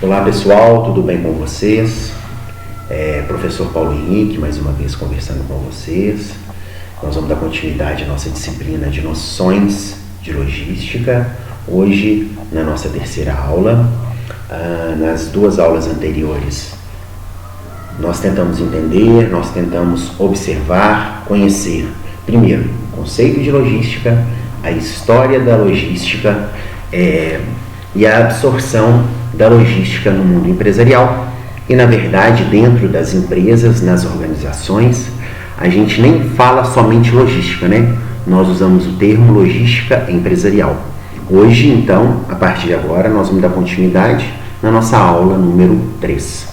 Olá pessoal, tudo bem com vocês? Professor Paulo Henrique, mais uma vez conversando com vocês. Nós vamos dar continuidade à nossa disciplina de noções de logística. Hoje, na nossa terceira aula, nas duas aulas anteriores, nós tentamos entender, nós tentamos observar, conhecer, primeiro, o conceito de logística, a história da logística e a absorção da logística no mundo empresarial. E, na verdade, dentro das empresas, nas organizações, a gente nem fala somente logística, né? Nós usamos o termo logística empresarial. Hoje, então, a partir de agora, nós vamos dar continuidade na nossa aula número 3.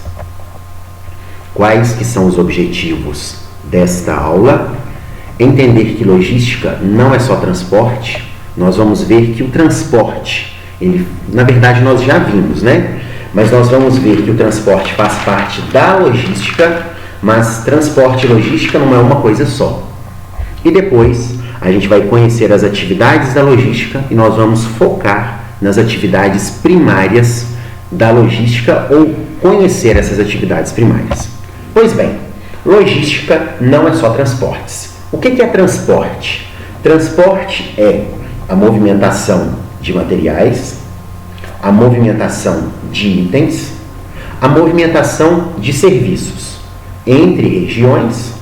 Quais que são os objetivos desta aula? Entender que logística não é só transporte. Nós vamos ver que o transporte, na verdade nós já vimos, né? Mas nós vamos ver que o transporte faz parte da logística, mas transporte e logística não é uma coisa só. E depois a gente vai conhecer as atividades da logística e nós vamos focar nas atividades primárias da logística ou conhecer essas atividades primárias. Pois bem, logística não é só transportes. O que é transporte? Transporte é a movimentação de materiais, a movimentação de itens, a movimentação de serviços entre regiões,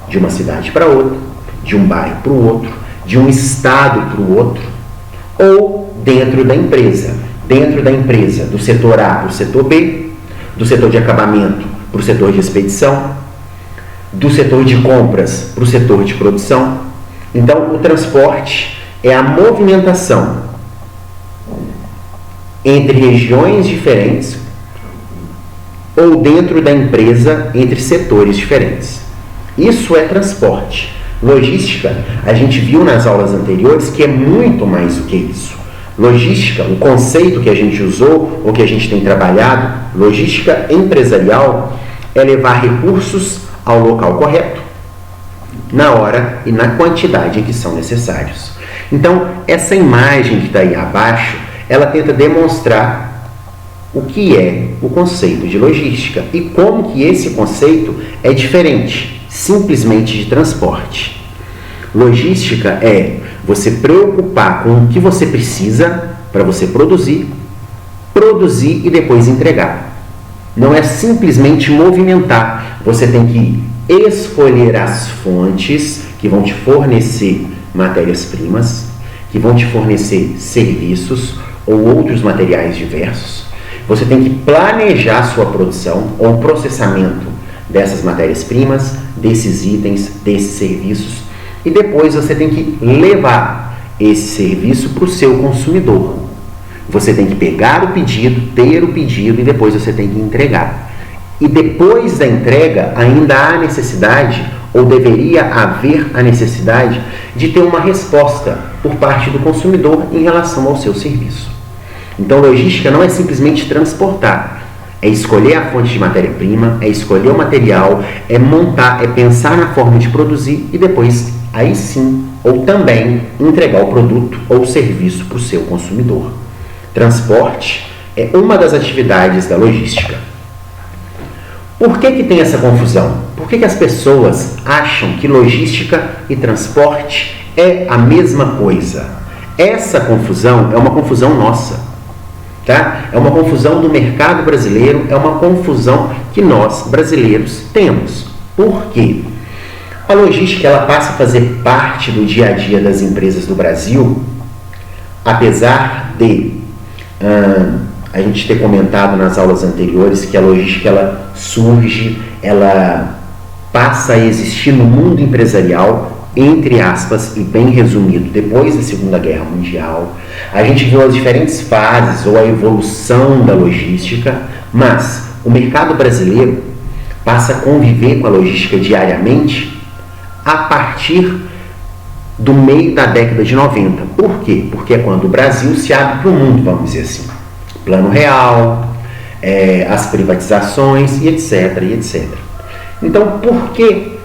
de uma cidade para outra, de um bairro para o outro, de um estado para o outro, ou dentro da empresa, do setor A para o setor B, do setor de acabamento para o setor de expedição, do setor de compras para o setor de produção. Então, o transporte é a movimentação entre regiões diferentes ou dentro da empresa entre setores diferentes. Isso é transporte. Logística, a gente viu nas aulas anteriores que é muito mais do que isso. Logística, o conceito que a gente usou ou que a gente tem trabalhado, logística empresarial, é levar recursos ao local correto, na hora e na quantidade em que são necessários. Então, essa imagem que está aí abaixo, ela tenta demonstrar o que é o conceito de logística e como que esse conceito é diferente, simplesmente de transporte. Logística é você preocupar com o que você precisa para você produzir e depois entregar. Não é simplesmente movimentar. Você tem que escolher as fontes que vão te fornecer matérias-primas, que vão te fornecer serviços ou outros materiais diversos. Você tem que planejar a sua produção ou processamento dessas matérias-primas, desses itens, desses serviços, e depois você tem que levar esse serviço para o seu consumidor. Você tem que pegar o pedido, ter o pedido e depois você tem que entregar. E depois da entrega ainda há necessidade, ou deveria haver a necessidade, de ter uma resposta por parte do consumidor em relação ao seu serviço. Então, logística não é simplesmente transportar, é escolher a fonte de matéria-prima, é escolher o material, é montar, é pensar na forma de produzir e depois, aí sim, ou também entregar o produto ou serviço para o seu consumidor. Transporte é uma das atividades da logística. Por que tem essa confusão? Por que as pessoas acham que logística e transporte é a mesma coisa? Essa confusão é uma confusão nossa, tá? É uma confusão do mercado brasileiro, é uma confusão que nós, brasileiros, temos. Por quê? A logística ela passa a fazer parte do dia a dia das empresas do Brasil, apesar de a gente ter comentado nas aulas anteriores que a logística ela surge, ela passa a existir no mundo empresarial, entre aspas, e bem resumido, depois da Segunda Guerra Mundial. A gente viu as diferentes fases ou a evolução da logística, mas o mercado brasileiro passa a conviver com a logística diariamente a partir do meio da década de 90. Por quê? Porque é quando o Brasil se abre para o mundo, vamos dizer assim. Plano Real, as privatizações e etc, e etc. Então, por que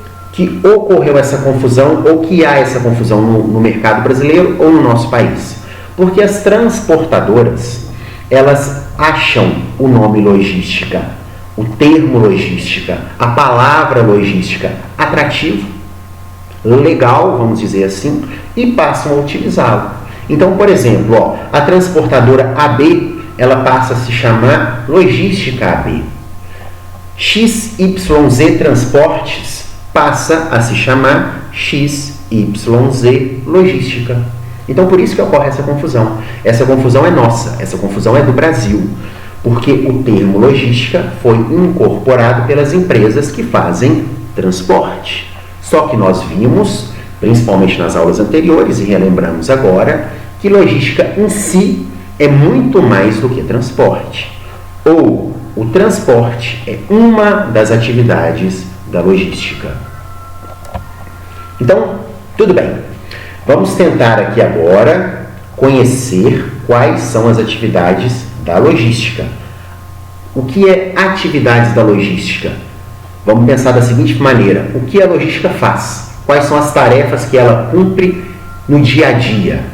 ocorreu essa confusão ou que há essa confusão no mercado brasileiro ou no nosso país? Porque as transportadoras, elas acham o nome logística, o termo logística, a palavra logística atrativo, legal, vamos dizer assim, e passam a utilizá-lo. Então, por exemplo, a transportadora AB, ela passa a se chamar Logística AB. XYZ Transportes passa a se chamar XYZ Logística. Então, por isso que ocorre essa confusão. Essa confusão é nossa, essa confusão é do Brasil, porque o termo logística foi incorporado pelas empresas que fazem transporte. Só que nós vimos, principalmente nas aulas anteriores, e relembramos agora, que logística em si é muito mais do que transporte. Ou o transporte é uma das atividades da logística. Então, tudo bem. Vamos tentar aqui agora conhecer quais são as atividades da logística. O que é atividades da logística? Vamos pensar da seguinte maneira: o que a logística faz? Quais são as tarefas que ela cumpre no dia a dia?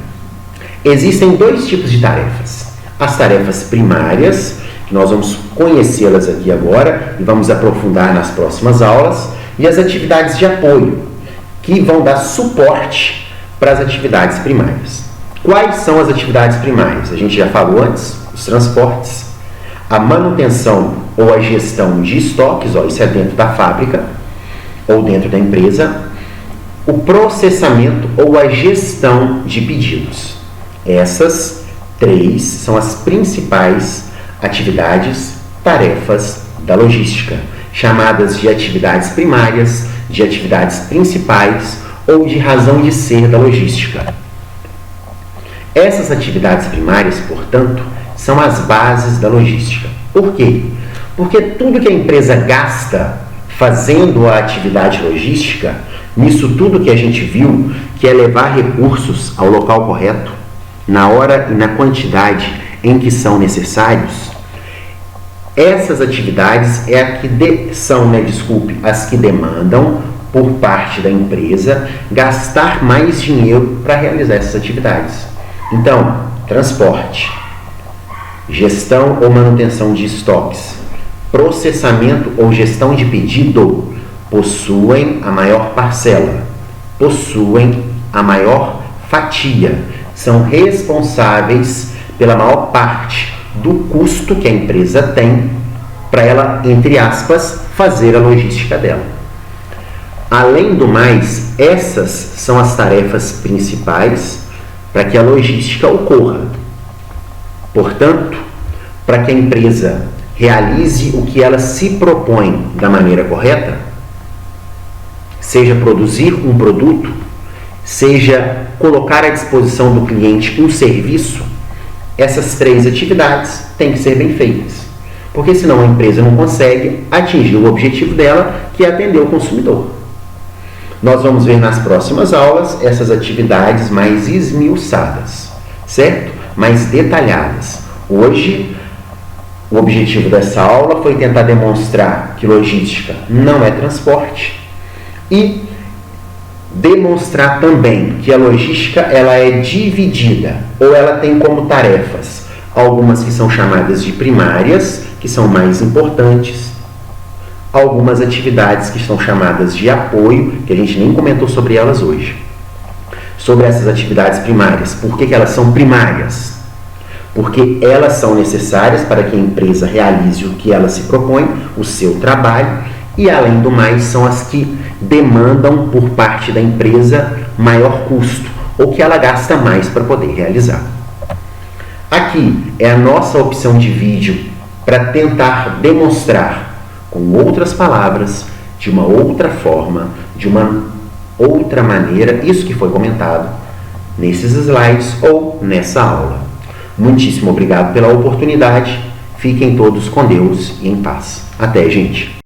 Existem dois tipos de tarefas. As tarefas primárias, que nós vamos conhecê-las aqui agora e vamos aprofundar nas próximas aulas, e as atividades de apoio, que vão dar suporte para as atividades primárias. Quais são as atividades primárias? A gente já falou antes: os transportes, a manutenção ou a gestão de estoques, isso é dentro da fábrica ou dentro da empresa, o processamento ou a gestão de pedidos. Essas três são as principais atividades, tarefas da logística, chamadas de atividades primárias, de atividades principais ou de razão de ser da logística. Essas atividades primárias, portanto, são as bases da logística. Por quê? Porque tudo que a empresa gasta fazendo a atividade logística, nisso tudo que a gente viu, que é levar recursos ao local correto, na hora e na quantidade em que são necessários, essas atividades são as que demandam, por parte da empresa, gastar mais dinheiro para realizar essas atividades. Então, transporte, gestão ou manutenção de estoques, processamento ou gestão de pedido possuem a maior parcela, possuem a maior fatia, são responsáveis pela maior parte do custo que a empresa tem para ela, entre aspas, fazer a logística dela. Além do mais, essas são as tarefas principais para que a logística ocorra. Portanto, para que a empresa realize o que ela se propõe da maneira correta, seja produzir um produto, seja colocar à disposição do cliente um serviço, essas três atividades têm que ser bem feitas. Porque senão a empresa não consegue atingir o objetivo dela, que é atender o consumidor. Nós vamos ver nas próximas aulas essas atividades mais esmiuçadas, certo? Mais detalhadas. Hoje, o objetivo dessa aula foi tentar demonstrar que logística não é transporte e demonstrar também que a logística ela é dividida ou ela tem como tarefas algumas que são chamadas de primárias, que são mais importantes, algumas atividades que são chamadas de apoio, que a gente nem comentou sobre elas hoje. Sobre essas atividades primárias, por que elas são primárias? Porque elas são necessárias para que a empresa realize o que ela se propõe, o seu trabalho, e além do mais são as que demandam por parte da empresa maior custo, ou que ela gasta mais para poder realizar. Aqui é a nossa opção de vídeo para tentar demonstrar com outras palavras, de uma outra forma, de uma outra maneira, isso que foi comentado nesses slides ou nessa aula. Muitíssimo obrigado pela oportunidade. Fiquem todos com Deus e em paz. Até, gente!